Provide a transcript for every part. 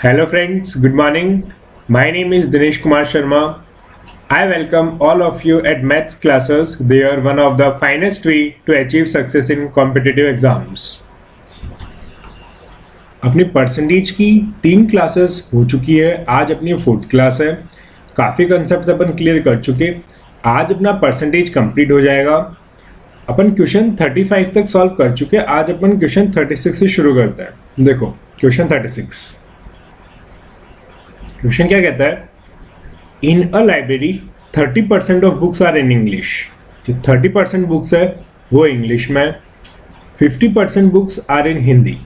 Hello friends, good morning. My name is Dinesh Kumar Sharma. I welcome all of you at maths classes. They are one of the finest way to achieve success in competitive exams. अपनी percentage की 3 classes हो चुकी है. आज अपनी 4th class है. काफ़ी concept अपन clear कर चुके. आज अपना परसेंटेज कंप्लीट हो जाएगा. अपन क्वेश्चन 35 तक सॉल्व कर चुके. आज अपन क्वेश्चन 36 से शुरू करते हैं. देखो क्वेश्चन 36. क्वेश्चन क्या कहता है? In a library 30% of books are in English. जो 30% बुक्स है वो इंग्लिश में, 50% बुक्स आर इन हिंदी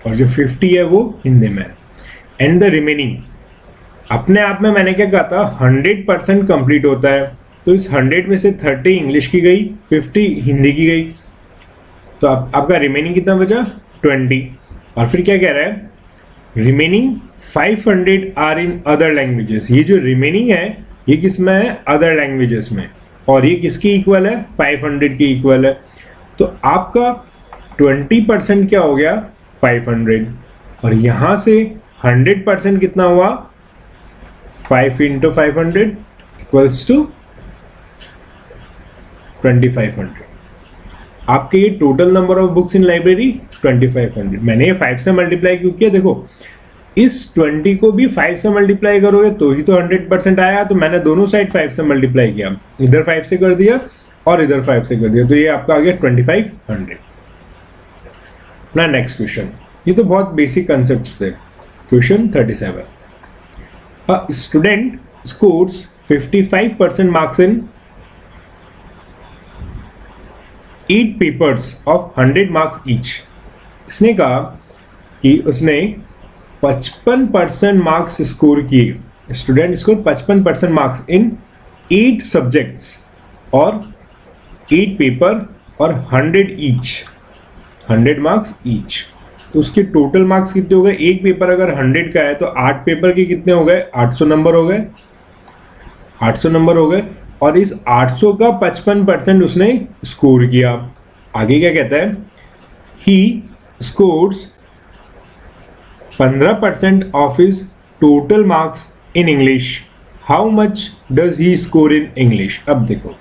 और जो 50 है वो हिंदी में. एंड द रिमेनिंग, अपने आप में मैंने क्या कहा था, 100% कंप्लीट होता है. तो इस 100 में से 30 इंग्लिश की गई, 50 हिंदी की गई. तो आपका रिमेनिंग कितना बचा? 20. और फिर क्या कह रहा है? Remaining 500 are in other languages. ये जो रिमेनिंग है ये किस में है? अदर लैंग्वेजेस में. और ये किसकी इक्वल है? 500 की इक्वल है. तो आपका 20% क्या हो गया? 500. और यहां से 100% कितना हुआ? 5 इंटू 500 इक्वल्स टू 2500. आपके ये total number of books in library 2500. मैंने ये 5 से मल्टीप्लाई क्यों किया? देखो इस 20 को भी 5 से मल्टीप्लाई करोगे तो ही तो 100% आया. तो मैंने दोनों साइड 5 से मल्टीप्लाई किया. इधर 5 से कर दिया और इधर 5 से कर दिया. तो ये आपका आ गया 2500. अपना नेक्स्ट क्वेश्चन, ये तो बहुत बेसिक कंसेप्ट थे. Question 37. A student scores 55% marks in 8 papers of 100 marks each. इसने कहा कि उसने 55% मार्क्स स्कोर किए. Student score 55% marks in 8 subjects और 8 पेपर और 100 ईच, 100 मार्क्स ईच. तो उसके टोटल मार्क्स कितने हो गए? एक पेपर अगर 100 का है तो 8 पेपर के कितने हो गए? 800 नंबर हो गए. 800 नंबर हो गए. और इस 800 का 55% उसने स्कोर किया. आगे क्या कहता है? He scores 15% of his total marks in English. How much does he score in English? अब देखो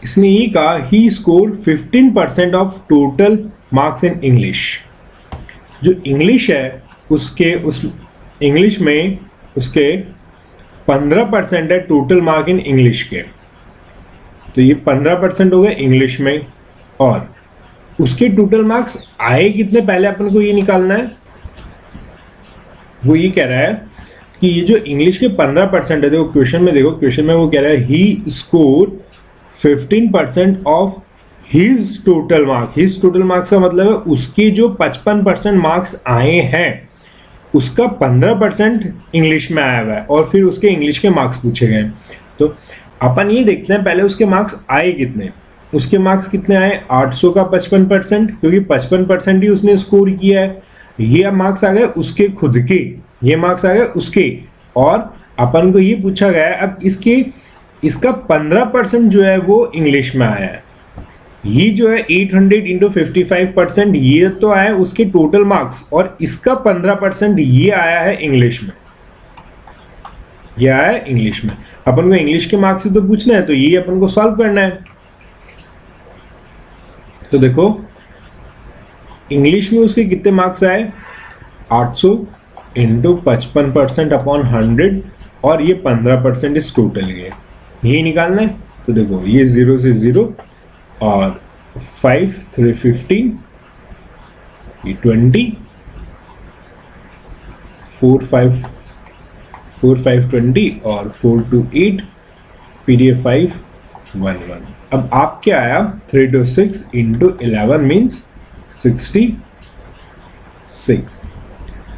इसने ये कहा he score 15% of total marks in English. जो इंग्लिश है उसके उस इंग्लिश में उसके 15% है टोटल मार्क इन इंग्लिश के. तो ये 15% हो गए इंग्लिश में. और उसके टोटल मार्क्स आए कितने, पहले अपन को ये निकालना है. वो ये कह रहा है कि ये जो इंग्लिश के 15% है, देखो क्वेश्चन में, देखो क्वेश्चन में वो कह रहा है he score 15% of his total mark. His total marks का मतलब है उसके जो 55% मार्क्स आए हैं उसका 15% इंग्लिश में आया हुआ है और फिर उसके इंग्लिश के मार्क्स पूछे गए. तो अपन ये देखते हैं पहले उसके मार्क्स आए कितने. उसके मार्क्स कितने आए? 800 का 55%, क्योंकि 55% ही उसने स्कोर किया है. ये मार्क्स आ गए उसके खुद के, ये मार्क्स आ गए उसके. और अपन को ये पूछा गया है अब इसका 15% जो है वो इंग्लिश में आया है. ये जो है 800 इंटू 55%, ये तो आया है उसके टोटल मार्क्स और इसका 15% ये आया है इंग्लिश में. ये आया है इंग्लिश में. अपन को इंग्लिश के मार्क्स से तो पूछना है तो ये अपन को सॉल्व करना है. तो देखो इंग्लिश में उसके कितने मार्क्स आए? 800 इंटू 55% अपॉन 100 और ये 15% इस टोटल के, यही निकालना है. तो देखो ये 0 से 0 और 5 3 15, ये 20, 4 5 20 और 4 2 8, फिर ये 5 1 1. अब आप क्या आया? 3 2 6 इंटू 11 मीन्स 66.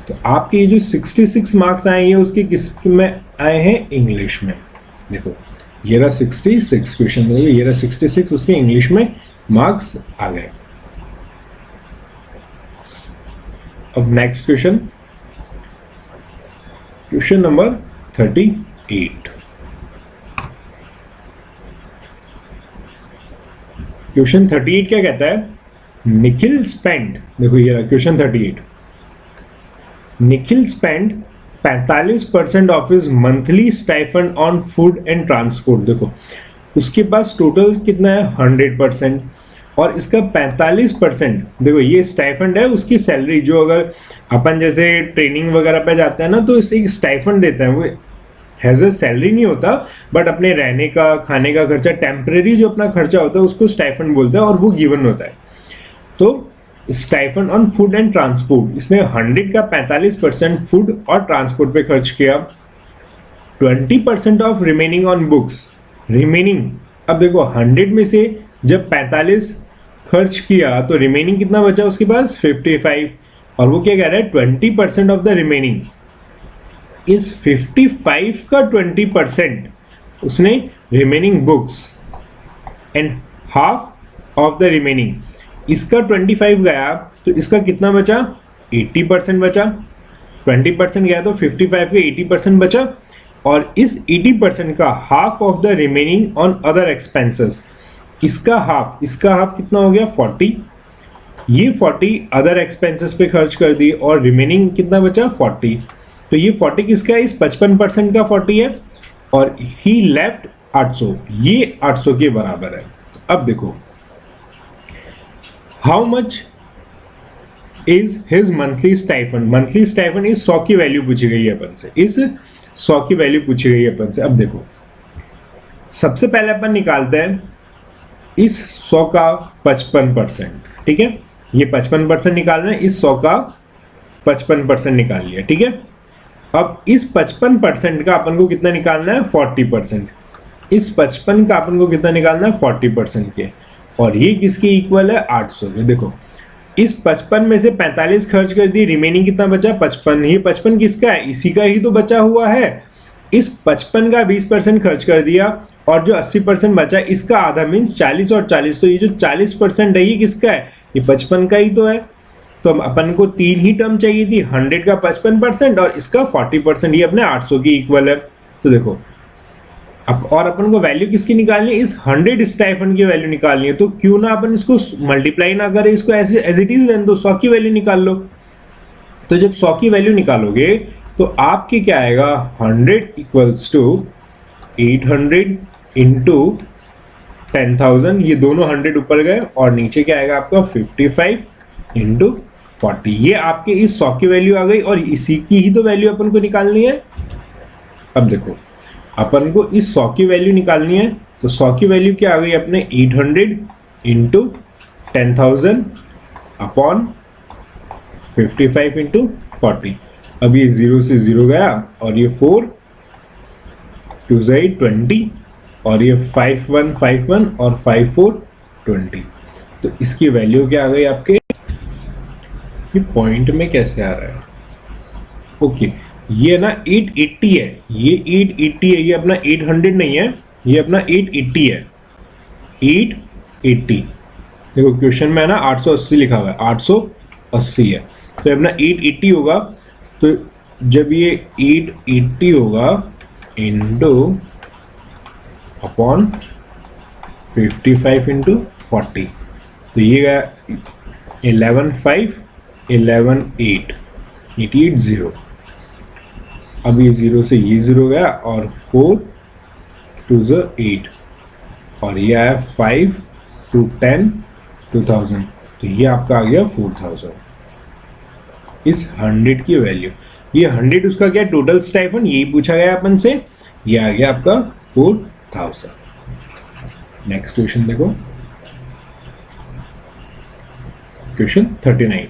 तो आपके ये जो 66 मार्क्स आए ये उसके किस में आए हैं? इंग्लिश में. देखो ये रहा 66 क्वेश्चन में, ये रहा 66 उसके इंग्लिश में मार्क्स आ गए. अब next question, question number 38. Question 38 क्या कहता है? निखिल स्पेंड, देखो ये रहा question 38. Nikhil spend 45% of his monthly stipend on food and transport. देखो उसके पास टोटल कितना है 100% और इसका 45%। देखो ये स्टाइफंड है उसकी सैलरी, जो अगर अपन जैसे ट्रेनिंग वगैरह पे जाते हैं ना तो इस एक स्टाइफंड देते हैं, वो हैज अ सैलरी नहीं होता बट अपने रहने का खाने का खर्चा टेम्परेरी जो अपना खर्चा होता है उसको स्टाइफंड बोलते हैं और वो गिवन होता है। तो stipend on food and transport, इसने 100 का 45% फूड और ट्रांसपोर्ट पे खर्च किया। 20% of remaining on books, remaining, अब देखो 100 में से जब 45 खर्च किया तो रिमेनिंग कितना बचा उसके पास 55, और वो क्या कह रहा है 20% ऑफ द रिमेनिंग, इस 55 का 20% उसने remaining books and half of the remaining, इसका 25 गया तो इसका कितना बचा 80% बचा। 20% गया तो 55 के 80% बचा और इस 80% का half of the remaining on other expenses, इसका हाफ कितना हो गया 40, ये 40 अदर एक्सपेंसेस पे खर्च कर दिए और रिमेनिंग कितना बचा 40। तो ये 40 किसका है, इस 55% का 40 है और ही लेफ्ट 800, ये 800 के बराबर है। अब देखो how much is his monthly stipend, monthly stipend इस 100 की वैल्यू पूछी गई है अपन से, इस 100 की वैल्यू पूछी गई है अपन से। अब देखो सबसे पहले अपन निकालते हैं इस 100 का 55%, ठीक है, ये 55% निकालना है, इस 100 का 55% निकाल लिया, ठीक है। अब इस 55% का अपन को कितना निकालना है 40%, इस 55 का अपन को कितना निकालना है 40% के, और ये किसके इक्वल है 800 के। देखो इस 55 में से 45 खर्च कर दी, रिमेनिंग कितना बचा 55, ये 55 किसका है, इसी का ही तो बचा हुआ है। इस 55 का 20% खर्च कर दिया और जो 80% बचा इसका आधा मीन्स 40 और 40, तो ये जो 40% है ये किसका है, ये 55 का ही तो है। तो अपन को 3 ही टर्म चाहिए थी, 100 का 55% और इसका 40%, ये अपने 800 की इक्वल है। तो देखो अब और अपन को वैल्यू किसकी निकालनी है, इस 100 स्टाइफंड की वैल्यू निकालनी है, तो क्यों ना अपन इसको मल्टीप्लाई ना करें, इसको ऐसे एज इट इज रहने दो, 100 की वैल्यू निकाल लो। तो जब 100 की वैल्यू निकालोगे तो आपके क्या आएगा 100 इक्वल्स टू 800 इंटू 10,000, ये दोनों 100 ऊपर गए और नीचे क्या आएगा आपका 55 इंटू 40, ये आपके इस 100 की वैल्यू आ गई और इसी की ही तो वैल्यू अपन को निकालनी है। अब देखो अपन को इस 100 की वैल्यू निकालनी है, तो 100 की वैल्यू क्या आ गई अपने 800 इंटू 10,000 अपॉन 55 इंटू 40। अब ये 0 से 0 गया और ये 4 2 से 20 और ये 5151 और 54 20, तो इसकी वैल्यू क्या आ गई आपके, ये पॉइंट में कैसे आ रहा है, ओके ये ना 880 है, ये 880 है, ये अपना 800 नहीं है, ये अपना 880 है, 880। देखो क्वेश्चन में है ना 880 लिखा हुआ है, 880 है, तो अपना 880 होगा। तो जब ये 880 होगा इंटू अपॉन 55 इंटू 40, तो ये गया 11,5 11,8 880। अब ये 0 से ये 0 गया और 4 2 से 8 और ये आया 5 2 10 2000, तो ये आपका आ गया 4000 इस 100 की वैल्यू। ये 100 उसका क्या टोटल स्टाइफंड यही पूछा गया अपन से, ये आ गया आपका 4000। नेक्स्ट क्वेश्चन देखो, क्वेश्चन 39।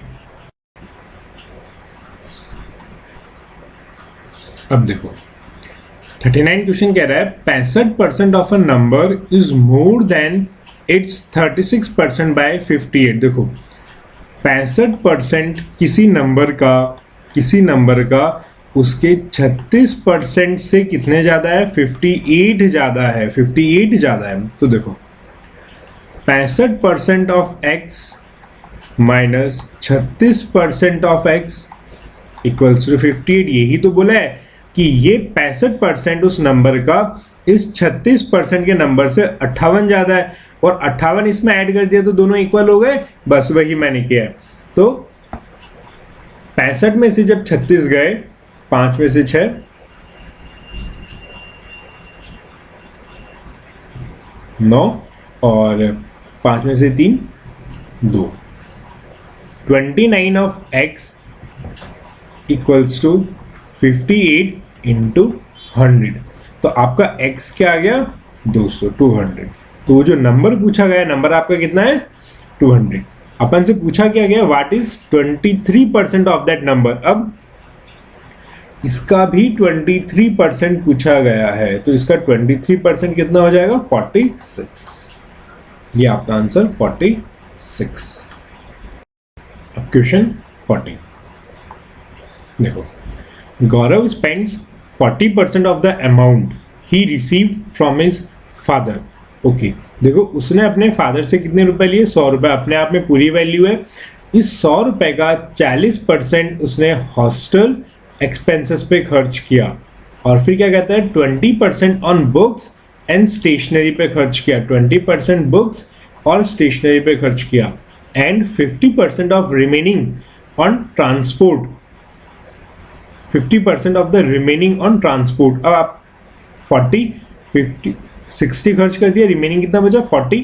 अब देखो 39 क्वेश्चन कह रहा है 65% of a number is more than its 36% by 58। देखो 65% किसी नंबर का उसके 36% से कितने ज़्यादा है 58 ज़्यादा है, 58 ज़्यादा है। तो देखो 65% of x minus 36% of x equals to 58, यही तो बोला है कि ये 65% उस नंबर का इस 36% के नंबर से 58 ज़्यादा है और 58 इसमें ऐड कर दिया तो दोनों इक्वल हो गए, बस वही मैंने किया है। तो 65 में से जब 36 गए, 5 में से 6, 9 और 5 में से 3, 2। 29 of x equals to 58 into 100। तो आपका x क्या आ गया 200, 200। तो वो जो नंबर पूछा गया, नंबर आपका कितना है 200। अपन से पूछा क्या गया what is 23% of that number. अब इसका भी 23% पूछा गया है, तो इसका 23% कितना हो जाएगा 46। ये आपका आंसर 46। अब क्वेश्चन 40 देखो, Gaurav spends 40% of the amount he received from his father. Okay, देखो उसने अपने फादर से कितने रुपए लिए, 100 रुपए, अपने आप में पूरी वैल्यू है। इस 100 रुपए का 40% उसने हॉस्टल एक्सपेंसेस पे खर्च किया, और फिर क्या कहता है 20% ऑन बुक्स एंड स्टेशनरी पे खर्च किया, 20% बुक्स और स्टेशनरी पे खर्च किया, and 50% of remaining on transport, 50% of the remaining on transport. अब आप 40, 50, 60 खर्च कर दिया, रिमेनिंग कितना बचा 40,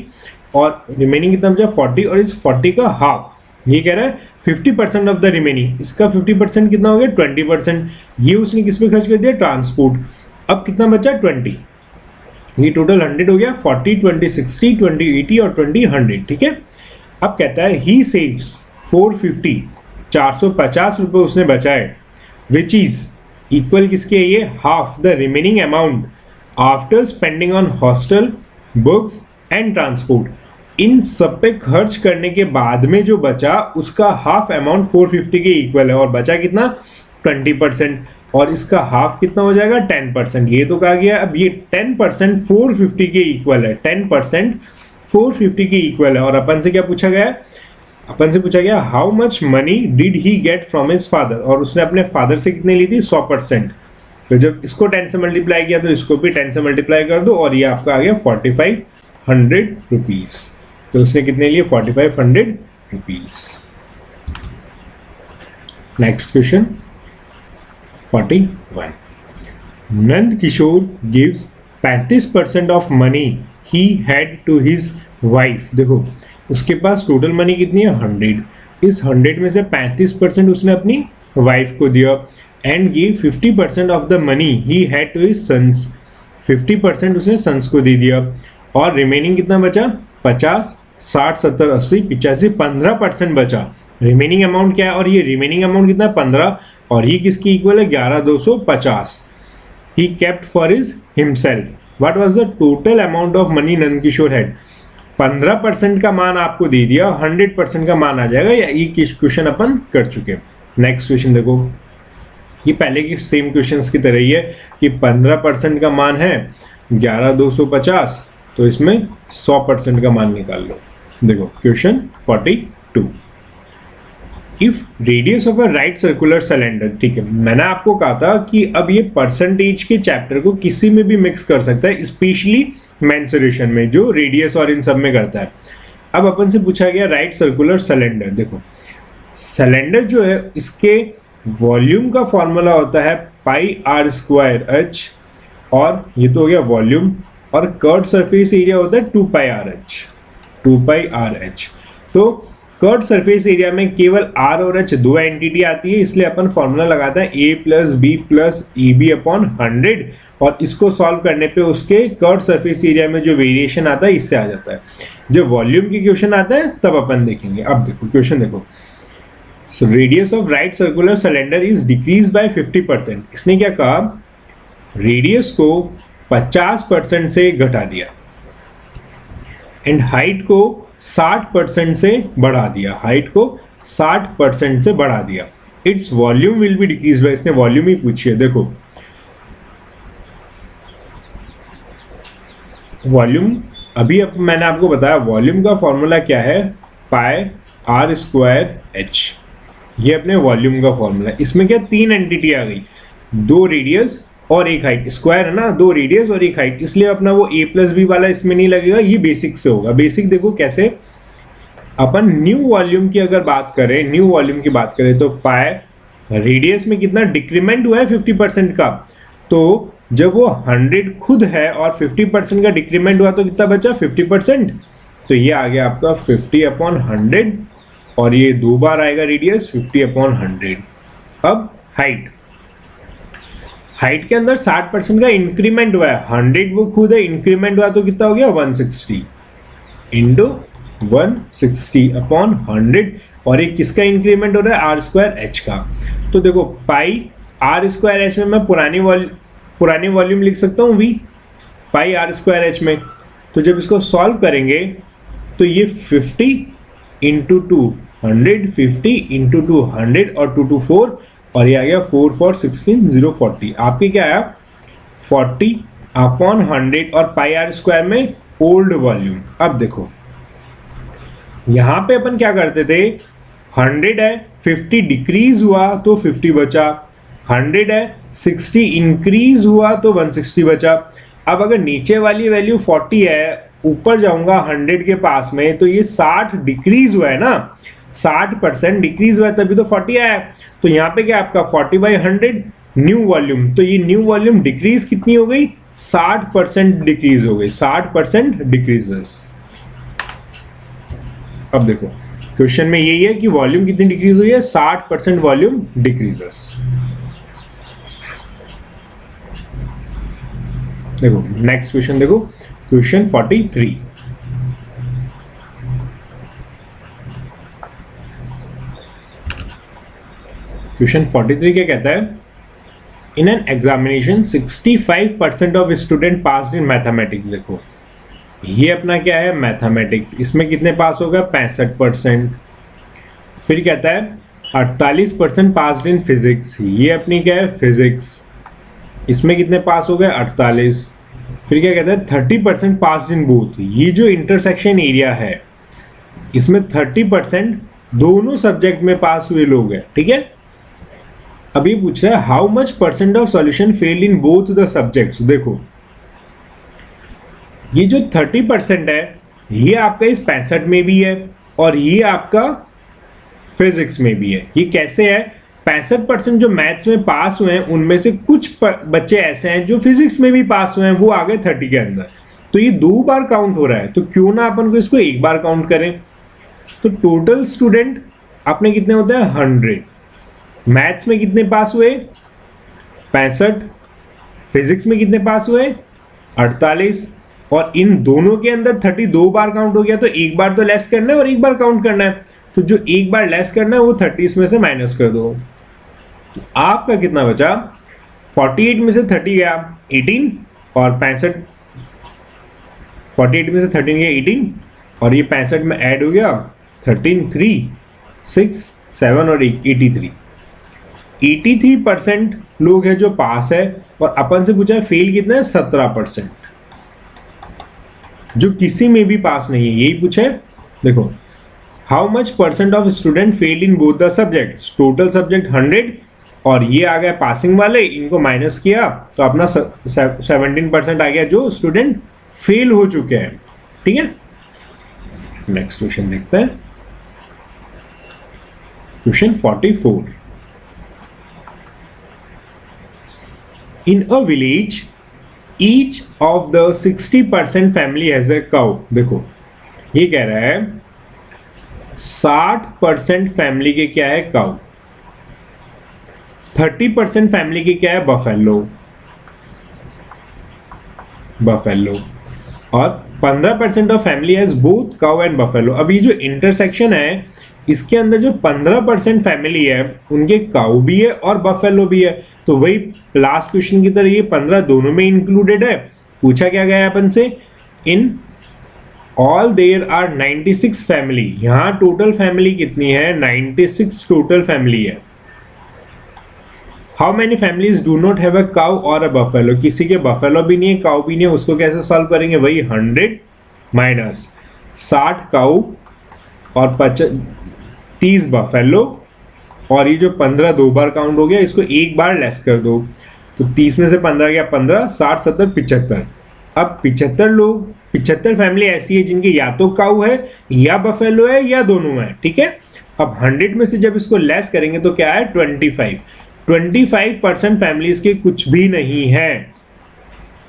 और रिमेनिंग कितना बचा 40, और इस 40 का हाफ, ये कह रहा है 50% ऑफ द रिमेनिंग, इसका 50% कितना हो गया 20%, ये उसने किस पे खर्च कर दिया ट्रांसपोर्ट। अब कितना बचा 20, ये टोटल 100 हो गया, 40, 20, 60, 20, 80 और 20, 100। ठीक है। अब कहता है ही सेव्स 450, 450 रुपये उसने बचाए, विच इज इक्वल किसके है ये, half the remaining amount after spending on hostel, books and transport. इन सब पे खर्च करने के बाद में जो बचा उसका हाफ अमाउंट 450 के इक्वल है, और बचा कितना 20%, और इसका हाफ कितना हो जाएगा 10%। ये तो कहा गया, अब ये 10% 450 के इक्वल है, 10% 450 के इक्वल है। और अपन से क्या पूछा गया है, अपन से पूछा गया how much money did he get from his father, और उसने अपने फादर से कितने ली थी 100%। तो जब इसको 10 से मल्टीप्लाई किया तो इसको भी 10 से मल्टीप्लाई कर दो, और ये आपका आ गया 4500 रुपीज। तो उसने कितने लिए 4500 rupees. Next question 41, Nand Kishore gives 35% of money he had to his wife. देखो उसके पास टोटल मनी कितनी है 100, इस 100 में से 35% उसने अपनी वाइफ को दिया, and give 50% of the money he had to his sons, 50% उसने सन्स को दे दिया, और रिमेनिंग कितना बचा 50, 60, 70, 80, 85, 15% बचा। रिमेनिंग अमाउंट क्या है, और ये रिमेनिंग अमाउंट कितना 15, और ये किसकी इक्वल है 11250। He kept for his himself. What was the total amount of money Nandkishore had. 15% का मान आपको दे दिया, 100% का मान आ जाएगा, या ये क्वेश्चन अपन कर चुके। नेक्स्ट क्वेश्चन देखो, ये पहले की सेम क्वेश्चंस की तरह ही है कि 15% का मान है 11250, तो इसमें 100% का मान निकाल लो। देखो question 42, if radius of a right circular cylinder. ठीक है, मैंने आपको कहा था कि अब ये परसेंटेज के चैप्टर को किसी में भी मिक्स कर सकता है, स्पेशली मेंसुरेशन में जो रेडियस और इन सब में करता है। अब अपन से पूछा गया राइट सर्कुलर सिलेंडर। देखो सिलेंडर जो है इसके वॉल्यूम का फॉर्मूला होता है पाई आर स्क्वायर एच, और ये तो हो गया वॉल्यूम, और कर्व्ड सरफेस एरिया होता है 2 पाई आर एच, 2 पाई आर एच। तो कर्व्ड सरफेस एरिया में केवल आर और एच दो एंटिटी आती है, इसलिए अपन फॉर्मूला लगाता है A plus B plus A B upon 100, और इसको सॉल्व करने पे उसके कर्व्ड सरफेस एरिया में जो वेरिएशन आता है इससे आ जाता है। जब वॉल्यूम की क्वेश्चन आता है तब अपन देखेंगे। अब देखो क्वेश्चन देखो, so radius of right circular cylinder is decrease by 50%। इसने क्या कहा, रेडियस को 50% से घटा दिया, एंड हाइट को 60% से बढ़ा दिया, हाइट को 60% से बढ़ा दिया। Its volume will be decrease by, इसने वॉल्यूम ही पूछी है। देखो वॉल्यूम अभी अब मैंने आपको बताया, वॉल्यूम का फॉर्मूला क्या है पाई आर स्क्वायर एच, ये अपने वॉल्यूम का फॉर्मूला है। इसमें क्या 3 एंटिटी आ गई, 2 रेडियस और 1 हाइट, स्क्वायर है ना, 2 रेडियस और 1 हाइट, इसलिए अपना वो a प्लस बी वाला इसमें नहीं लगेगा, ये बेसिक से होगा। बेसिक देखो कैसे, अपन न्यू वॉल्यूम की अगर बात करें, न्यू वॉल्यूम की बात करें तो पाई रेडियस में कितना डिक्रीमेंट हुआ है 50% का, तो जब वो 100 खुद है और 50% का डिक्रीमेंट हुआ तो कितना बचा 50%, तो ये आ गया आपका 50/100 और ये 2 बार आएगा रेडियस 50/100। अब हाइट के अंदर 60% का इंक्रीमेंट हुआ है, 100 वो खुद है, इंक्रीमेंट हुआ तो कितना हो गया 160 इंटू 160/100 और ये किसका इंक्रीमेंट हो रहा है r²h का। तो देखो पाई r²h में मैं पुरानी वॉल्यूम लिख सकता हूँ v पाई r²h में। तो जब इसको सॉल्व करेंगे तो ये 50 इंटू 200, 50 इंटू 200 और 2 2 4 और ये आ गया 4 4 16 040। आपके क्या आया 40/100 और पाई r² में ओल्ड वॉल्यूम। अब देखो यहां पे अपन क्या करते थे, 100 है 50 डिक्रीज हुआ तो 50 बचा, 100 है 60 इंक्रीज हुआ तो 160 बचा। अब अगर नीचे वाली वैल्यू 40 है, ऊपर जाऊंगा 100 के पास में, तो ये 60 डिक्रीज हुआ है ना, 60% डिक्रीज हुआ है तभी तो 40 आया। तो यहाँ पे क्या आपका 40/100 न्यू वॉल्यूम, तो ये न्यू वॉल्यूम डिक्रीज कितनी हो गई 60% डिक्रीज हो गई, 60% डिक्रीजेस। अब देखो क्वेश्चन में यही है कि वॉल्यूम कितनी डिक्रीज हुई है 60% वॉल्यूम डिक्रीजेस। देखो नेक्स्ट क्वेश्चन देखो, क्वेश्चन 43। क्वेश्चन 43 क्या कहता है, in an examination 65% of student pass in mathematics. देखो ये अपना क्या है मैथमेटिक्स, इसमें कितने पास होगा 65%। फिर कहता है 48% पास इन फिजिक्स, ये अपनी क्या है फिजिक्स, इसमें कितने पास हो गए 48। फिर क्या कहता है 30% पास इन बोथ, ये जो इंटरसेक्शन एरिया है इसमें 30% दोनों सब्जेक्ट में पास हुए लोग हैं, ठीक है। अब ये पूछ रहा है how much percent of solution failed in both the subjects. देखो ये जो 30% है ये आपका इस 65 में भी है और ये आपका फिजिक्स में भी है। ये कैसे है, 65% जो मैथ्स में पास हुए हैं उनमें से कुछ बच्चे ऐसे हैं जो फिजिक्स में भी पास हुए हैं, वो आ गए 30 के अंदर, तो ये 2 बार काउंट हो रहा है, तो क्यों ना अपन को इसको 1 बार काउंट करें। तो टोटल स्टूडेंट अपने कितने होते हैं 100, मैथ्स में कितने पास हुए 65, फिजिक्स में कितने पास हुए 48 और इन दोनों के अंदर 32 बार काउंट हो गया, तो 1 बार तो लेस करना है और 1 बार काउंट करना है। तो जो 1 बार लेस करना है वो 30 में से माइनस कर दो, तो आपका कितना बचा 48 में से 30 गया 18 और 65, 48 में से 13 गया 18 और ये 65 में ऐड हो गया 13 3 6 7 और 83। 83% लोग हैं जो पास है और अपन से पूछा है फेल कितना है 17%, जो किसी में भी पास नहीं है, यही पूछा है। देखो how much percent of student fail in both the subjects, total subject 100 और ये आ गया पासिंग वाले, इनको माइनस किया तो अपना 17% आ गया जो स्टूडेंट फेल हो चुके हैं, ठीक है। नेक्स्ट क्वेश्चन देखते हैं, question 44। In a village each of the 60% family has a cow. देखो ये कह रहा है 60% फैमिली के क्या है काउ, 30% फैमिली के क्या है बफेलो और 15% of family has both cow and buffalo. अब ये जो इंटरसेक्शन है इसके अंदर जो 15% फैमिली है उनके काउ भी है और बफेलो भी है, तो वही लास्ट क्वेश्चन की तरह ये 15 दोनों में इंक्लूडेड है। पूछा क्या गया है अपन से, in all there are 96 family, यहां टोटल फैमिली कितनी है 96 टोटल फैमिली है। How many families do not have a cow और अ बफेलो, किसी के बफेलो भी नहीं है काउ भी नहीं है, उसको कैसे सॉल्व करेंगे, वही 100 माइनस 60 काउ और 30 बफेलो और ये जो 15 2 बार काउंट हो गया, इसको 1 बार लेस कर दो, तो 30 में से 15 गया 15, 60 70 75। अब 75 फैमिली ऐसी है जिनके या तो काउ है या बफेलो है या दोनों है, ठीक है। अब 100 में से जब इसको लेस करेंगे तो क्या है 25। 25% फैमिलीज के कुछ भी नहीं है,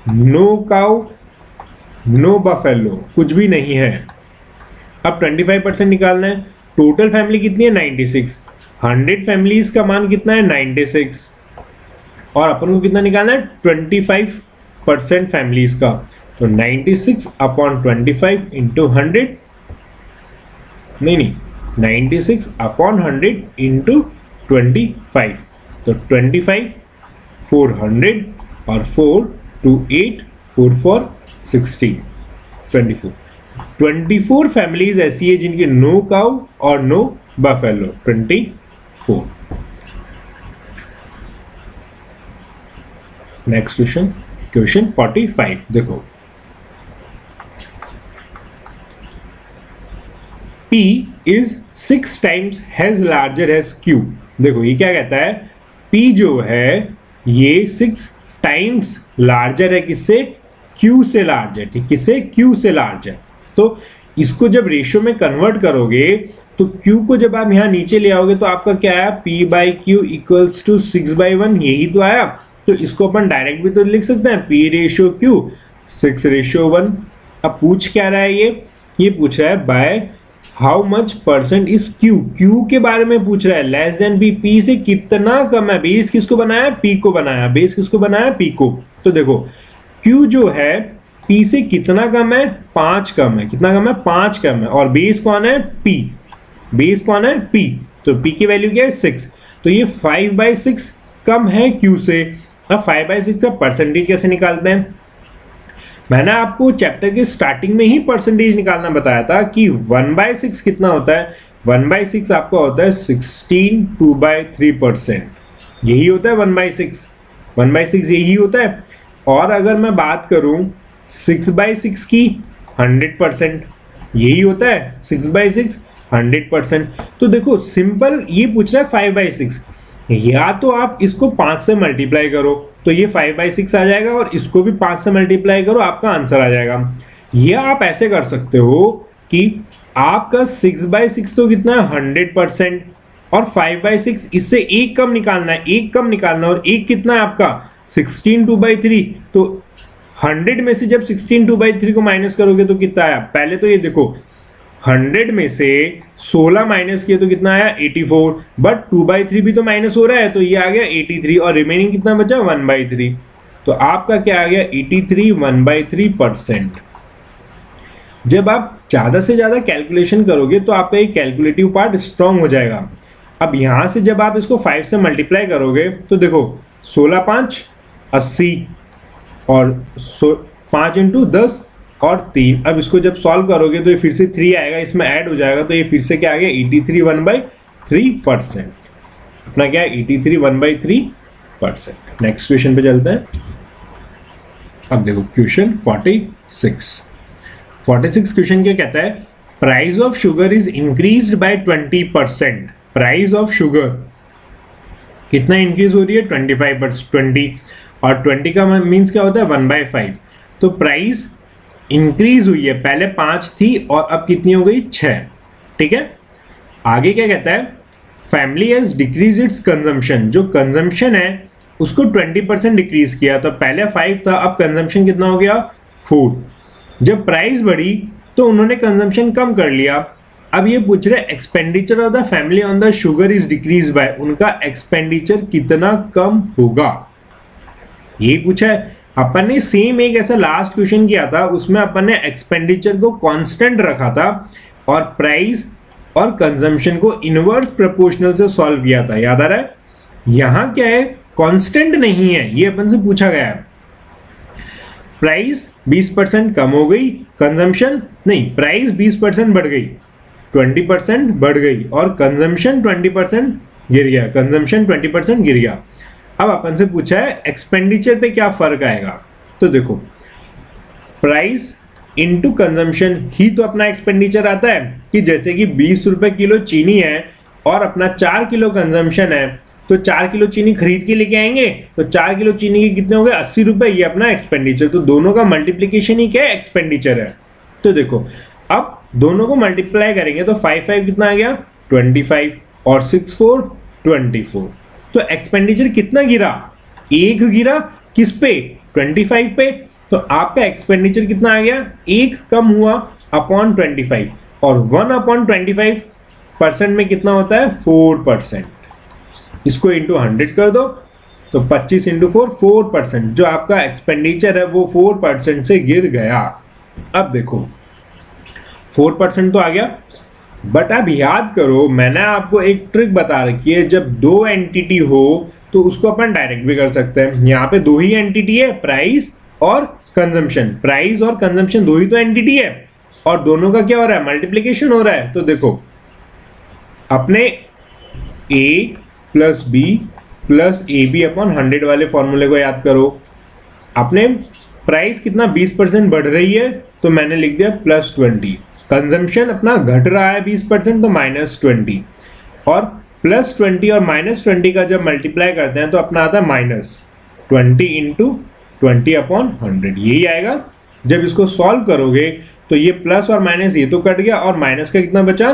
नो काउ नो बफेलो, कुछ भी नहीं है। अब 25% निकालना है, टोटल फैमिली कितनी है 96, 100 फैमिलीज का मान कितना है 96, और अपन को कितना निकालना है 25% फैमिलीज का, तो 96 अपॉन 25 इंटू 100, नहीं 96 अपॉन 100 इंटू 25, तो 25 400 और 4 2 8 4 4 16 24 फैमिलीज ऐसी है जिनकी नो काउ और नो बफेलो 24। नेक्स्ट क्वेश्चन 45 देखो, P is 6 times as larger as Q। देखो ये क्या कहता है, P जो है ये 6 टाइम्स लार्जर है किससे, Q से लार्ज है, ठीक, किससे Q से लार्ज है। तो इसको जब रेशियो में कन्वर्ट करोगे तो Q को जब आप यहाँ नीचे ले आओगे तो आपका क्या आया, P by Q equals to 6/1, यही तो आया। तो इसको अपन डायरेक्ट भी तो लिख सकते हैं, P रेशियो Q 6:1। अब पूछ क्या रहा है, ये पूछ रहा है by how much percent is Q के बारे में पूछ रहा है, लेस देन P, P से कितना कम है। बेस किसको बनाया, P को बनाया, बेस किसको बनाया, P को। तो देखो Q जो है P से कितना कम है, 5 कम है, कितना कम है 5 कम है, और बेस कौन है P, बेस कौन है P, तो P की वैल्यू क्या है 6, तो ये 5/6 कम है Q से। अब 5/6 का परसेंटेज कैसे निकालते हैं, मैंने आपको चैप्टर के स्टार्टिंग में ही परसेंटेज निकालना बताया था कि 1/6 कितना होता है, 1/6 आपका होता है 16 2/3%, यही होता है 1/6, 1/6 यही होता है। और अगर मैं बात करूं 6/6 की 100%, यही होता है 6/6 100%। तो देखो सिंपल ये पूछ रहा है 5/6, या तो आप इसको 5 से मल्टीप्लाई करो तो ये 5/6 आ जाएगा, और इसको भी 5 से मल्टीप्लाई करो आपका आंसर आ जाएगा। या आप ऐसे कर सकते हो कि आपका 6/6 तो कितना है 100%, और 5/6 इससे एक कम निकालना है, एक कम निकालना, और एक कितना है आपका 16 2/3। तो 100 में से जब 16 2/3 को माइनस करोगे तो कितना आया, पहले तो ये देखो 100 में से 16 माइनस किया तो कितना आया 84, बट 2/3 भी तो माइनस हो रहा है, तो ये आ गया 83, और रिमेनिंग कितना बचा 1/3। तो आपका क्या आ गया 83 1/3%। जब आप ज़्यादा से ज़्यादा कैलकुलेशन करोगे तो आपका ये कैलकुलेटिव पार्ट स्ट्रांग हो जाएगा। अब यहाँ से जब आप इसको 5 से मल्टीप्लाई करोगे तो देखो 16 5 80, और 5 इंटू 10 और 3। अब इसको जब सॉल्व करोगे तो ये फिर से 3 आएगा, इसमें ऐड हो जाएगा, तो ये फिर से क्या आ गया 83 1/3%। अपना क्या है 83 1/3%। नेक्स्ट क्वेश्चन पे चलते हैं। अब देखो क्वेश्चन 46 क्वेश्चन क्या कहता है, price of sugar is increased by 20%। Price of sugar कितना इंक्रीज हो रही है 25%, और 20 का मीन्स क्या होता है 1/5। तो प्राइस इंक्रीज हुई है, पहले 5 थी और अब कितनी हो गई 6, ठीक है। आगे क्या कहता है, family has decrease its consumption, जो कंजम्पशन है उसको 20% डिक्रीज किया, तो पहले 5 था अब कंजम्पशन कितना हो गया 4। जब प्राइस बढ़ी तो उन्होंने कंजम्पशन कम कर लिया। अब ये पूछ रहे expenditure of the family on the sugar is decrease by, उनका एक्सपेंडिचर कितना कम होगा, यही पूछा है। अपन ने सेम एक ऐसा लास्ट क्वेश्चन किया था, उसमें अपन ने एक्सपेंडिचर को कांस्टेंट रखा था और प्राइस और कंजम्पशन को इनवर्स प्रोपोर्शनल से सॉल्व किया था, याद आ रहा है। यहां क्या है कांस्टेंट नहीं है, ये अपन से पूछा गया है। प्राइस 20% कम हो गई, कंजम्पशन नहीं, प्राइस 20% बढ़ गई, 20% बढ़ गई, और कंजम्पशन 20% गिर गया, कंजम्पशन 20% गिर गया। अब अपन से पूछा है एक्सपेंडिचर पे क्या फर्क आएगा, तो देखो प्राइस इनटू कंजम्पशन ही तो अपना एक्सपेंडिचर आता है, कि जैसे कि 20 रुपए किलो चीनी है और अपना 4 किलो कंजम्पशन है, तो 4 किलो चीनी खरीद के लेके आएंगे, तो 4 किलो चीनी के कितने हो गए 80 रुपए, ये अपना एक्सपेंडिचर। तो दोनों का मल्टीप्लीकेशन ही क्या है एक्सपेंडिचर है। तो देखो अब दोनों को मल्टीप्लाई करेंगे तो 5 5 कितना आ गया 25 और 6 4 24। तो एक्सपेंडिचर कितना गिरा? 1 गिरा। किस पे? 25 पे। तो आपका एक्सपेंडिचर कितना आ गया? 1 कम हुआ अपॉन 25, और 1 अपॉन 25% में कितना होता है? 4%। इसको इंटू 100 कर दो, तो 25 इंटू 4 4%। जो आपका एक्सपेंडिचर है वो 4% से गिर गया। अब देखो 4% तो आ गया, बट अब याद करो मैंने आपको एक ट्रिक बता रखी है, जब दो एंटिटी हो तो उसको अपन डायरेक्ट भी कर सकते हैं। यहाँ पे दो ही एंटिटी है, प्राइस और कंजम्पशन। प्राइस और कंजम्पशन दो ही तो एंटिटी है, और दोनों का क्या हो रहा है? मल्टीप्लीकेशन हो रहा है। तो देखो अपने A plus B plus AB upon 100 वाले फॉर्मूले को याद करो। अपने प्राइस कितना 20% बढ़ रही है, तो मैंने लिख दिया +20। कंजम्पशन अपना घट रहा है 20%, तो -20। और +20 और -20 का जब मल्टीप्लाई करते हैं तो अपना आता है -20 इंटू 20 अपॉन 100, यही आएगा। जब इसको सॉल्व करोगे तो ये प्लस और माइनस ये तो कट गया, और माइनस का कितना बचा?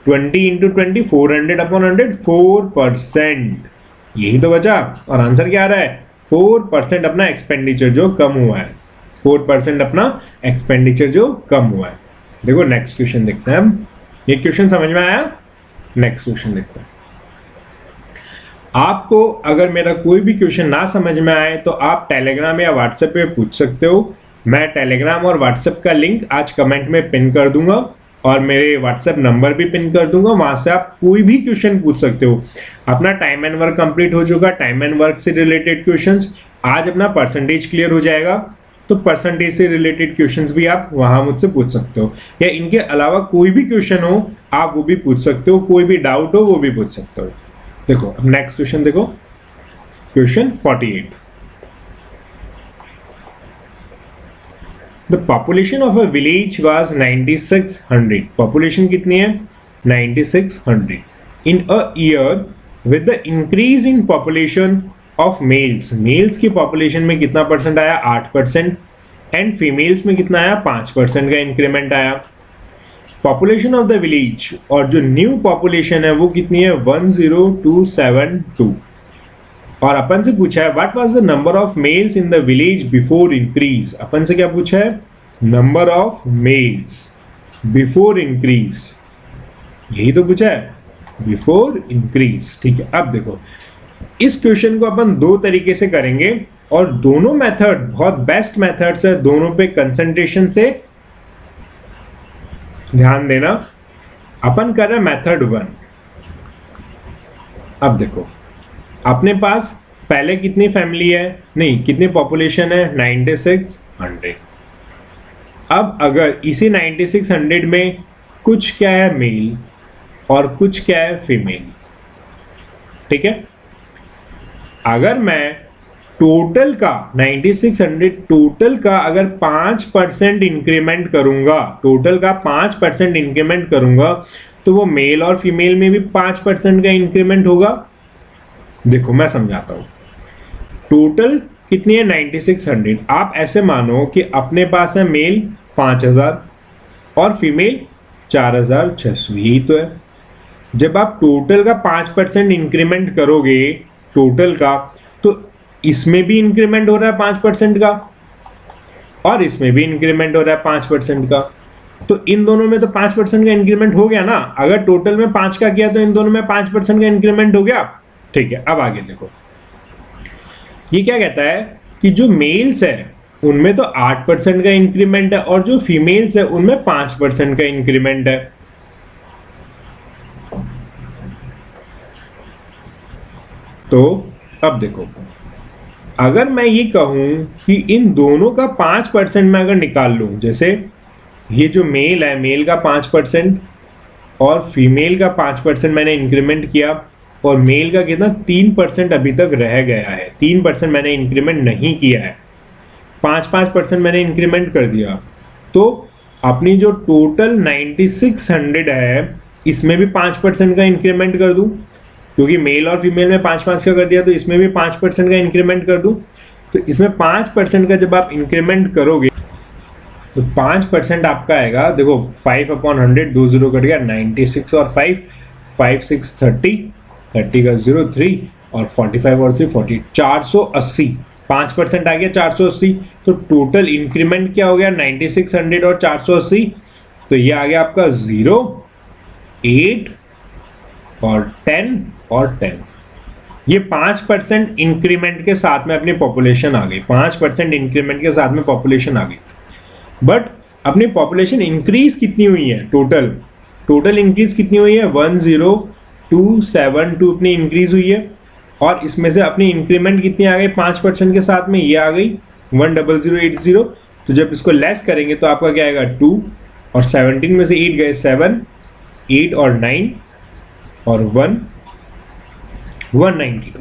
20 इंटू 20 400 अपॉन 100 4%, यही तो बचा। और आंसर क्या आ रहा है? 4% अपना एक्सपेंडिचर जो कम हुआ है। 4% अपना एक्सपेंडिचर जो कम हुआ है। देखो नेक्स्ट क्वेश्चन देखते हैं हम। ये क्वेश्चन समझ में आया? नेक्स्ट क्वेश्चन देखते हैं। आपको अगर मेरा कोई भी क्वेश्चन ना समझ में आए तो आप टेलीग्राम या व्हाट्सएप पे पूछ सकते हो। मैं टेलीग्राम और व्हाट्सएप का लिंक आज कमेंट में पिन कर दूंगा, और मेरे व्हाट्सएप नंबर भी पिन कर दूंगा। वहां से आप कोई भी क्वेश्चन पूछ सकते हो। अपना टाइम एंड वर्क कंप्लीट हो चुका। टाइम एंड वर्क से रिलेटेड क्वेश्चंस, आज अपना परसेंटेज क्लियर हो जाएगा, तो परसेंटेज से रिलेटेड क्वेश्चंस भी आप वहां मुझसे पूछ सकते हो, या इनके अलावा कोई भी क्वेश्चन हो आप वो भी पूछ सकते हो। कोई भी डाउट हो वो भी पूछ सकते हो। देखो अब नेक्स्ट क्वेश्चन देखो, question 48। The population of a village was 9600। Population कितनी है? 9600। In a year with the increase in population of males, males की पॉपुलेशन में कितना परसेंट आया? 8%। एंड फीमेल्स में कितना आया? 5% का इंक्रीमेंट आया। पॉपुलेशन ऑफ द विलेज, और जो न्यू पॉपुलेशन है वो कितनी है? 10272। और अपन से पूछा है what was the number of males in the village before increase. अपन से क्या पूछा है? Number of males before increase, यही तो पूछा है, बिफोर इंक्रीज। ठीक है, अब देखो इस क्वेश्चन को अपन दो तरीके से करेंगे, और दोनों मेथड बहुत बेस्ट मेथड्स है। दोनों पे कंसंट्रेशन से ध्यान देना। अपन कर रहे हैं मेथड 1। अब देखो अपने पास पहले कितनी फैमिली है, नहीं कितनी पॉपुलेशन है? 9600। अब अगर इसी 9600 में कुछ क्या है मेल और कुछ क्या है फीमेल, ठीक है। अगर मैं टोटल का 9600 टोटल का अगर 5% इंक्रीमेंट करूंगा, टोटल का 5% इंक्रीमेंट करूंगा, तो वो मेल और फीमेल में भी 5% का इंक्रीमेंट होगा। देखो मैं समझाता हूं। टोटल कितनी है? 9600। आप ऐसे मानो कि अपने पास है मेल 5000 और फीमेल 4600, यही तो है। जब आप टोटल का 5% इंक्रीमेंट करोगे टोटल का, तो इसमें भी इंक्रीमेंट हो रहा है 5% का, और इसमें भी इंक्रीमेंट हो रहा है 5% का। तो इन दोनों में तो 5% का इंक्रीमेंट हो गया ना। अगर टोटल में 5 का किया तो इन दोनों में 5% का इंक्रीमेंट हो गया। ठीक है, अब आगे देखो ये क्या कहता है कि जो मेल्स है उनमें तो 8% का इंक्रीमेंट है, और जो फीमेल्स है उनमें 5% का इंक्रीमेंट है। तो अब देखो अगर मैं ये कहूं कि इन दोनों का 5% मैं अगर निकाल लूं, जैसे ये जो मेल है मेल का 5% और फीमेल का 5% मैंने इंक्रीमेंट किया, और मेल का कितना 3% अभी तक रह गया है। 3% मैंने इंक्रीमेंट नहीं किया है, 5% मैंने इंक्रीमेंट कर दिया। तो अपनी जो टोटल 9600 है इसमें भी 5% का इंक्रीमेंट कर दूं, क्योंकि मेल और फीमेल में 5-5 का कर दिया, तो इसमें भी 5% का इंक्रीमेंट कर दूं। तो इसमें 5% का जब आप इंक्रीमेंट करोगे तो 5% आपका आएगा। देखो 5/100 2 0 कट गया 96, और 5 5 6 30, 30 का 0 3 और 45 और 3 40, 480, 5% आ गया 480। तो टोटल इंक्रीमेंट क्या हो गया 9600 और 480, तो ये आ गया आपका 0 8 और 10 और 10। ये 5% इंक्रीमेंट के साथ में अपनी पॉपुलेशन आ गई, 5% इंक्रीमेंट के साथ में पॉपुलेशन आ गई। बट अपनी पॉपुलेशन इंक्रीज कितनी हुई है, टोटल इंक्रीज कितनी हुई है 10272 अपनी इंक्रीज हुई है। और इसमें से अपनी इंक्रीमेंट कितनी आ गई 5% के साथ में, ये आ गई 10080। तो जब इसको लेस करेंगे तो आपका क्या आएगा 2 और 17 में से 8 गए 7, 8 और 9 और 1 192।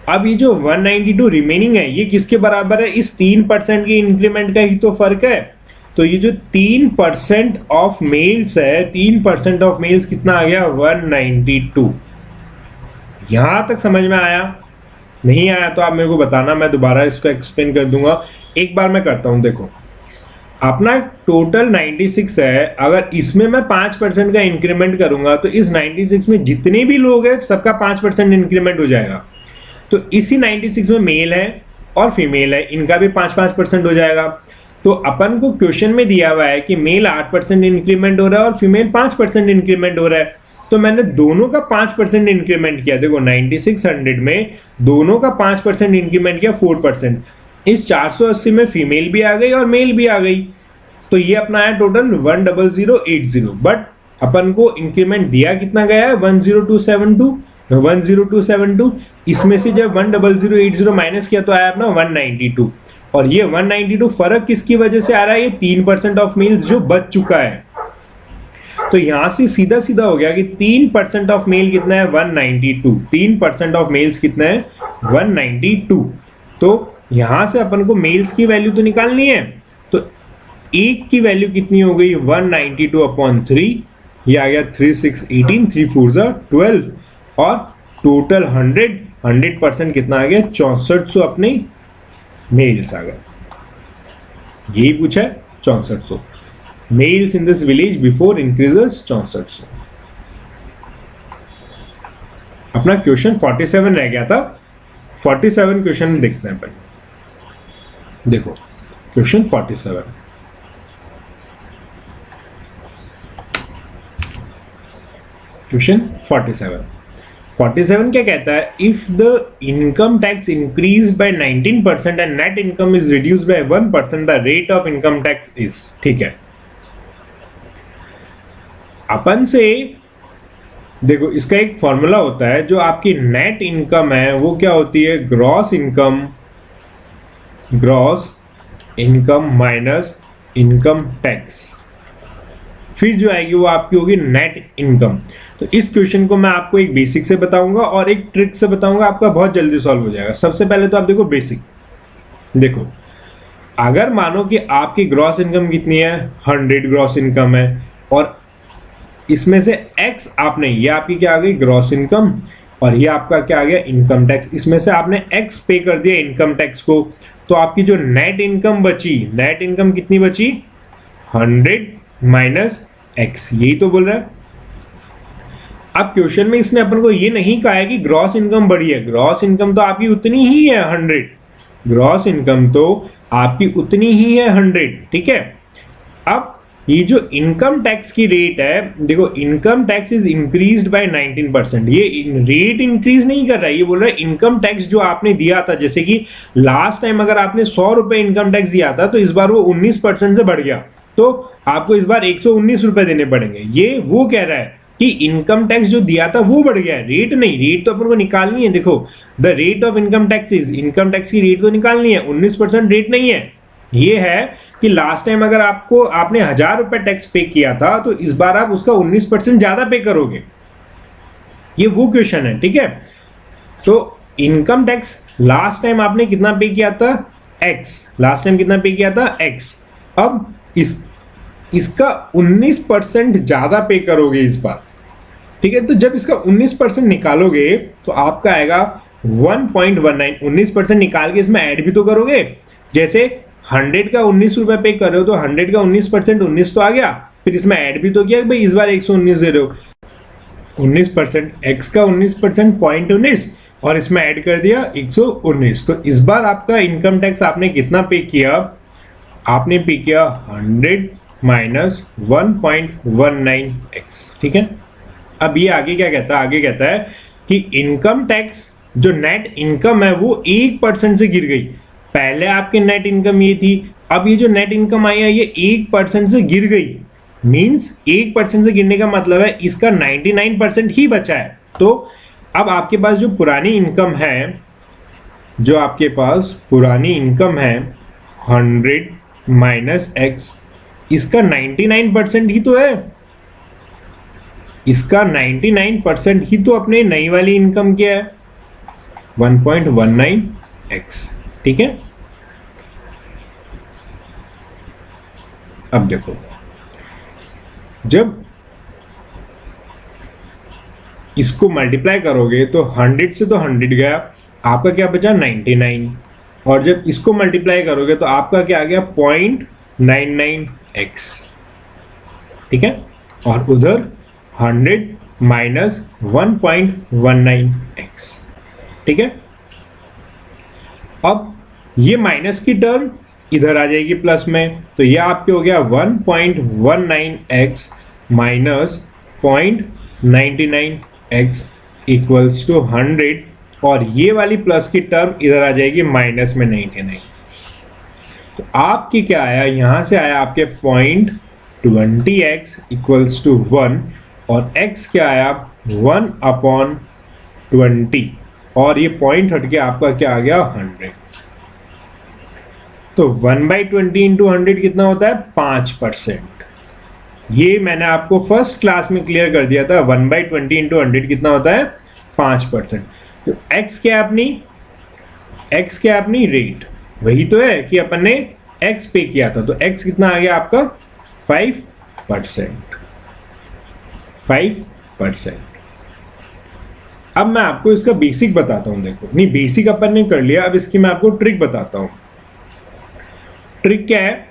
अब ये जो 192 रिमेनिंग है ये किसके बराबर है, इस 3% के इंक्रीमेंट का ही तो फर्क है। तो ये जो 3% ऑफ मेल्स है, 3% ऑफ मेल्स कितना आ गया 192। यहां तक समझ में आया? नहीं आया तो आप मेरे को बताना, मैं दोबारा इसको एक्सप्लेन कर दूंगा। एक बार मैं करता हूं। देखो अपना टोटल 96 है, अगर इसमें मैं 5% का इंक्रीमेंट करूंगा तो इस 96 में जितने भी लोग हैं सबका 5% इंक्रीमेंट हो जाएगा। तो इसी 96 में मेल है और फीमेल है, इनका भी 5-5% हो जाएगा। तो अपन को क्वेश्चन में दिया हुआ है कि मेल 8% इंक्रीमेंट हो रहा है और फीमेल 5% इंक्रीमेंट हो रहा है। तो मैंने दोनों का 5% इंक्रीमेंट किया। देखो 9600 में दोनों का 5% इंक्रीमेंट किया 4%। इस 480 में फीमेल भी आ गई और मेल भी आ गई, तो ये अपना है टोटल 10080। बट अपन को इंक्रीमेंट दिया कितना गया है 10272। इसमें से जब 10080 माइनस किया तो आया अपना 192। और ये 192 फर्क किसकी वजह से आ रहा है, ये 3% ऑफ मेल्स जो बच चुका है। तो यहां से सीधा सीधा हो गया कि 3% ऑफ मेल कितना है 192, 3% ऑफ मेल्स कितना है 192। तो यहां से अपन को मेल्स की वैल्यू तो निकालनी है। तो एक की वैल्यू कितनी हो गई 192/3, ये आ गया 3 6 18, 3 4 12 और टोटल 100% कितना आ गया 6400 अपने मेल्स आ गए। यही पूछा है 6400 males in this village before increases 6400। अपना क्वेश्चन 47 रह गया था। 47 क्वेश्चन देखते हैं पहले। देखो क्वेश्चन 47, क्वेश्चन 47 क्या कहता है, if the income tax increase by 19% and net income is reduce by 1%, the rate of income tax is. ठीक है, अपन से देखो इसका एक फॉर्मूला होता है, जो आपकी नेट इनकम है वो क्या होती है gross income minus income tax, फिर जो आएगी वो आपकी होगी नेट इनकम। तो इस क्वेश्चन को मैं आपको एक बेसिक से बताऊंगा और एक ट्रिक से बताऊंगा, आपका बहुत जल्दी सॉल्व हो जाएगा। सबसे पहले तो आप देखो बेसिक। देखो अगर मानो कि आपकी ग्रॉस इनकम कितनी है 100 ग्रॉस इनकम है और इसमें से x आपने, ये आपकी क्या आ गई ग्रॉस इनकम और ये आपका क्या आ गया इनकम टैक्स, इसमें से आपने x पे कर दिया इनकम टैक्स को। तो आपकी जो नेट इनकम बची, नेट इनकम कितनी बची 100 माइनस x, यही तो बोल रहा है। अब क्वेश्चन में इसने अपन को ये नहीं कहा है कि ग्रॉस इनकम बढ़ी है, ग्रॉस इनकम तो आपकी उतनी ही है 100, ग्रॉस इनकम तो आपकी उतनी ही है 100। ठीक है, अब ये जो इनकम टैक्स की रेट है, देखो income tax is increased by 19%, ये रेट इंक्रीज नहीं कर रहा है, ये बोल रहा है इनकम टैक्स जो आपने दिया था, जैसे कि लास्ट टाइम अगर आपने 100 रुपए इनकम टैक्स दिया था तो इस बार वो 19% से बढ़ गया, तो आपको इस बार 119 रुपए देने पड़ेंगे। ये वो कह रहा है कि इनकम टैक्स जो दिया था वो बढ़ गया है, रेट नहीं। रेट तो अपन को निकालनी है। देखो the rate of income tax is, income tax की रेट तो निकालनी है, 19% रेट नहीं है। ये है कि लास्ट टाइम अगर आपने 1000 रुपए टैक्स पे किया था तो इस बार आप उसका 19% ज्यादा पे करोगे, ये वो क्वेश्चन है। ठीक है, तो इनकम टैक्स लास्ट टाइम आपने कितना पे किया था x, लास्ट टाइम कितना पे किया था x, अब इसका 19% ज्यादा पे करोगे इस बार। ठीक है, तो जब इसका 19% निकालोगे तो आपका आएगा 1.19, 19% निकाल के इसमें ऐड भी तो करोगे। जैसे 100 का 19 रुपए पे कर रहे हो तो 100 का 19% 19 तो आ गया, फिर इसमें ऐड भी तो किया भाई इस बार 119 दे रहे हो। 19%, x का 19% 0.19 और इसमें ऐड कर दिया 119। तो इस बार आपका इनकम टैक्स आपने कितना पे किया? आपने पे किया 100 माइनस 1.19x। ठीक है, अब ये आगे क्या कहता है? आगे कहता है कि इनकम टैक्स जो नेट इनकम है वो 1% से गिर गई। पहले आपकी नेट इनकम ये थी, अब ये जो नेट इनकम आई है ये 1% से गिर गई। मींस 1% से गिरने का मतलब है इसका 99% ही बचा है। तो अब आपके पास जो पुरानी इनकम है, जो आपके पास पुरानी इनकम है 100 माइनस x, इसका 99% ही तो है। इसका 99% ही तो अपने नई वाली इनकम क्या है? 1.19x। ठीक है, अब देखो, जब इसको मल्टीप्लाई करोगे तो 100 से तो 100 गया, आपका क्या बचा? 99। और जब इसको मल्टीप्लाई करोगे तो आपका क्या आ गया? 0.99x। ठीक है, और उधर 100 माइनस 1.19x। ठीक है, अब ये माइनस की टर्म इधर आ जाएगी प्लस में, तो ये आपके हो गया 1.19x minus 0.99x equals to 100, और ये वाली प्लस की टर्म इधर आ जाएगी माइनस में 99। तो आपकी क्या आया? यहां से आया आपके 0.20x इक्वल्स टू 1, और x क्या आया? 1/20, और ये पॉइंट हट के आपका क्या आ गया? 100। तो 1/20 इंटू 100 कितना होता है? 5%। ये मैंने आपको फर्स्ट क्लास में क्लियर कर दिया था। 1/20 इंटू 100 कितना होता है? 5%। तो x क्या अपनी? x क्या अपनी? रेट वही तो है कि अपन ने x पे किया था। तो x कितना आ गया आपका? 5%। 5%। अब मैं आपको इसका बेसिक बताता हूं। देखो, नहीं बेसिक अपन ने कर लिया, अब इसकी मैं आपको ट्रिक बताता हूं। ट्रिक क्या है?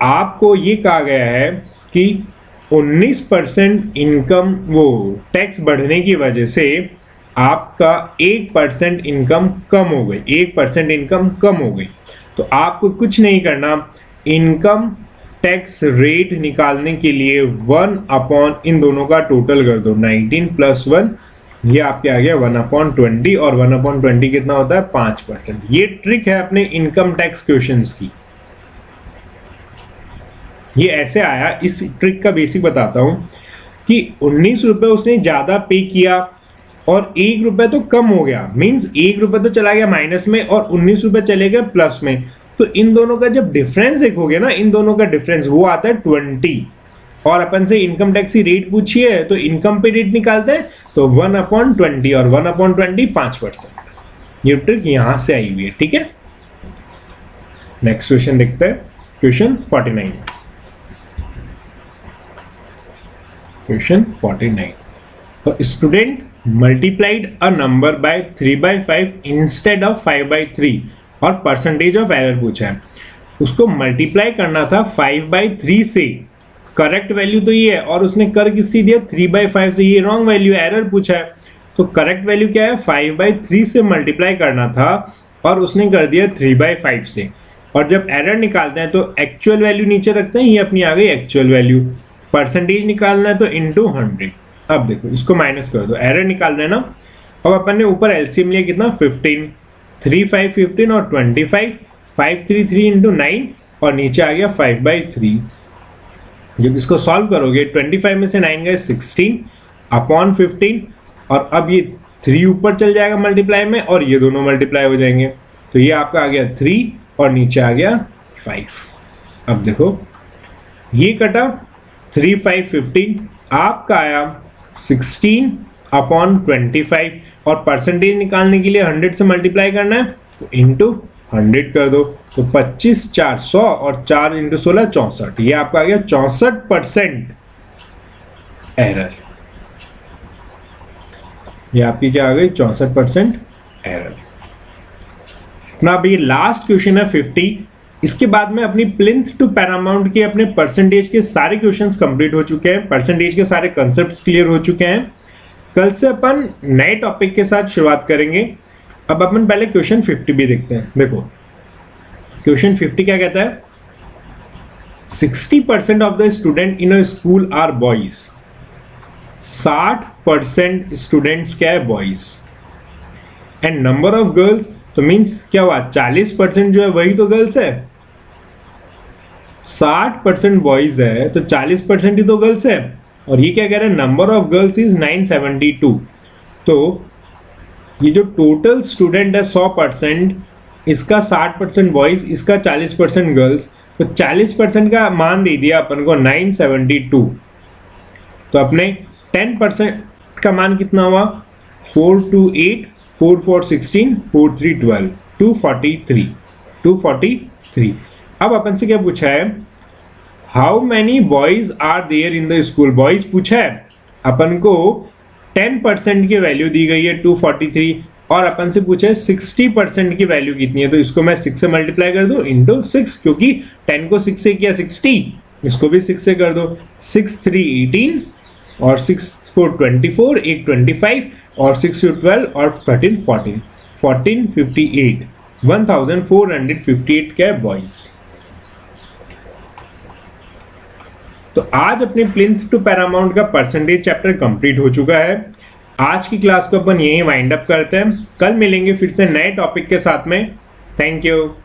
आपको ये कहा गया है कि 19% इनकम, वो टैक्स बढ़ने की वजह से आपका 1% इनकम कम हो गई। 1% इनकम कम हो गई, तो आपको कुछ नहीं करना, इनकम टैक्स रेट निकालने के लिए 1 इन दोनों का टोटल कर दो। 19 प्लस 1, ये आपके आ गया 1/20, और 1/20 कितना होता है? 5%। ये ट्रिक है अपने इनकम टैक्स क्वेश्चंस की। ये ऐसे आया, इस ट्रिक का बेसिक बताता हूं कि 19 रुपए उसने ज्यादा पे किया और 1 रुपए तो कम हो गया। मींस 1 रुपए तो चला गया माइनस में और 19 रुपए चले गए प्लस में। तो इन दोनों का जब डिफरेंस देखोगे ना, इन दोनों का डिफरेंस वो आता है 20। और अपन से इनकम टैक्स की रेट पूछी है तो इनकम पे रेट निकालते हैं, तो 1/20, और 1/20 5%। ये ट्रिक यहां से आई हुई है। ठीक है, नेक्स्ट क्वेश्चन देखते हैं। Question 49। Question 49, a student multiplied a number by 3/5 instead of 5/3 और परसेंटेज ऑफ एरर पूछा है। उसको मल्टीप्लाई करना था 5/3 से। करेक्ट वैल्यू तो ये है, और उसने कर किससे दिया? 3/5 से। ये रॉन्ग वैल्यू, एरर पूछा है। तो करेक्ट वैल्यू क्या है? 5/3 से मल्टीप्लाई करना था और उसने कर दिया 3/5 से। और जब एरर निकालते हैं तो एक्चुअल वैल्यू नीचे रखते हैं, ये अपनी आ गई एक्चुअल वैल्यू। परसेंटेज निकालना है तो इंटू 100। अब देखो, इसको माइनस कर दो, एरर निकालना है ना। अब अपन ने ऊपर एलसीएम लिया कितना? 15, 3 5 15 और 25, 5 3 3 इंटू 9, और नीचे आ गया 5/3। जब इसको सॉल्व करोगे 25 में से 9 गए 16/15, और अब ये 3 ऊपर चल जाएगा मल्टीप्लाई में, और ये दोनों मल्टीप्लाई हो जाएंगे। तो ये आपका आ गया 3 और नीचे आ गया 5। अब देखो, ये कटा 3 5 15, आपका आया 16/25, और परसेंटेज निकालने के लिए 100 से मल्टीप्लाई करना है तो इंटू 100 कर दो। तो 25 4 100, और 4 इंटू 16 64। ये आपका आ गया 64% एरर। ये आपकी क्या आ गई? 64% एरर। ना, अभी लास्ट क्वेश्चन है 50। इसके बाद में अपनी प्लिंथ टू पैरामाउंट के अपने परसेंटेज के सारे क्वेश्चंस कंप्लीट हो चुके हैं, परसेंटेज के सारे कंसेप्ट्स क्लियर हो चुके हैं। कल से अपन नए टॉपिक के साथ शुरुआत करेंगे। अब अपन पहले क्वेश्चन 50 भी देखते हैं। देखो क्वेश्चन 50 क्या कहता है, 60% of the student in a school are boys. 60% students क्या है, boys, and number of girls, तो मीन्स क्या हुआ, 40% जो है वही तो गर्ल्स है। 60% बॉयज है तो 40% ही तो गर्ल्स है। और ये क्या कह रहा है, नंबर ऑफ गर्ल्स इज 972। तो ये जो टोटल स्टूडेंट है 100%, इसका 60% बॉयज, इसका 40% गर्ल्स, तो 40% का मान दे दिया अपन को 972। तो अपने 10% का मान कितना हुआ, 4 2 8 4 4 16 4 3 12 243। अब अपन से क्या पूछा है, how many boys are there in the school. Boys पूछा है, अपन को 10% की वैल्यू दी गई है 243, और अपन से पूछा है 60% की वैल्यू कितनी है। तो इसको मैं 6 से मल्टीप्लाई कर दूं इंटू 6, क्योंकि 10 को 6 से किया 60, इसको भी 6 से कर दो। 6 3 18 और 6 4 24, 8 25 और 6 2 12 और 13 14 1458 1458 क्या बॉयज। तो आज अपने प्लिंथ टू पैरामाउंट का परसेंटेज चैप्टर कंप्लीट हो चुका है। आज की क्लास को अपन यहीं वाइंड अप करते हैं। कल मिलेंगे फिर से नए टॉपिक के साथ में। Thank you.